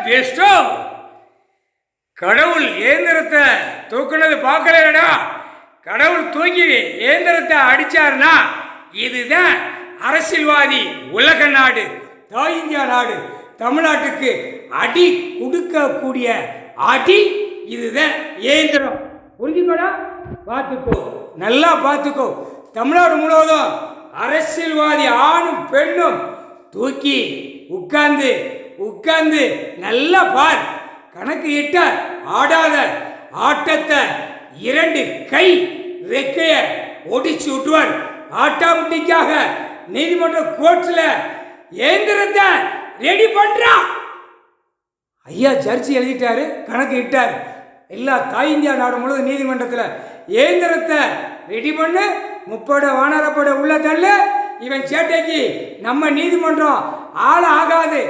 Bairstow கடவுள் இயந்திரத்தை தூக்குனது பார்க்கலடா. கடவுள் தூக்கி இயந்திரத்தை அடிச்சாருன்னா இதுதான் அரசியல்வாதி உலக நாடு, தாய் இந்தியா நாடு. தமிழ்நாட்டுக்கு அடி கொடுக்கக்கூடிய அடி இதுதான் இயந்திரம். புரிஞ்சுக்கோடா, பார்த்துக்கோ, நல்லா பார்த்துக்கோ. தமிழ்நாடு முழுவதும் அரசியல்வாதி ஆணும் பெண்ணும் தூக்கி உட்கார்ந்து நல்லா பார். கணக்கு இட்ட ஆடாத ஆட்டத்தை 2 கை ரெக்கைய ஒடிச்சு விட்டுவார். ஆட்டோமேட்டிக்காக நீதிமன்ற கோர்ட்ல இயந்திரத்தை ரெடி பண்றா. ஐயா ஜட்ஜி எழுதிட்டாரு, கணக்கு இட்டார். எல்லா தாய் இந்தியா நாடு முழுவதும் நீதிமன்றத்தில் இயந்திரத்தை ரெடி பண்ணு, 30 வானரப்பட உள்ள தள்ளு. இவன் சேட்டைக்கு நம்ம நீதிமன்றம் ஆள ஆகாது.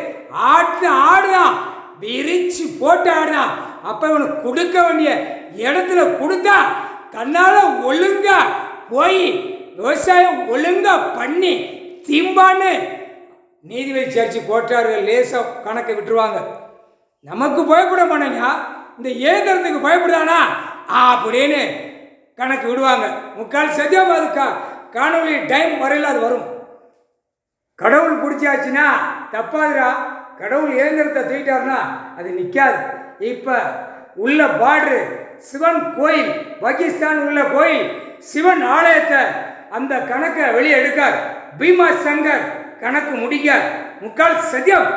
ஆடுதான், விரிச்சு போட்டு ஆடுதான். அப்ப இவனுக்கு கொடுக்க வேண்டிய இடத்துல கொடுத்தா தன்னால ஒழுங்கா போய் விவசாயம் ஒழுங்கா பண்ணி திம்பான்னு நீதிபதி ஜட்ஜி போட்டார்கள். லேசா கணக்கை விட்டுருவாங்க. நமக்கு பயப்பட மாட்டேங்க, இந்த இயந்திரத்துக்கு பயப்படுதானா அப்படின்னு கணக்கு விடுவாங்க. முக்கால் சத்தியமா அதுக்கா காணொலி டைம் வரையில் அது வரும். கடவுள் பிடிச்சாச்சுன்னா தப்பாதுரா. கடவுள் இயந்திரத்தை தூக்கிட்டாருன்னா அது நிற்காது. இப்போ உள்ள பார்டரு சிவன் கோயில், பாகிஸ்தான் உள்ள கோயில் சிவன் ஆலயத்தை அந்த கணக்கை வெளியே எடுக்கார். பீமா சங்கர் கணக்கு முடிக்க முக்கால் சத்தியம்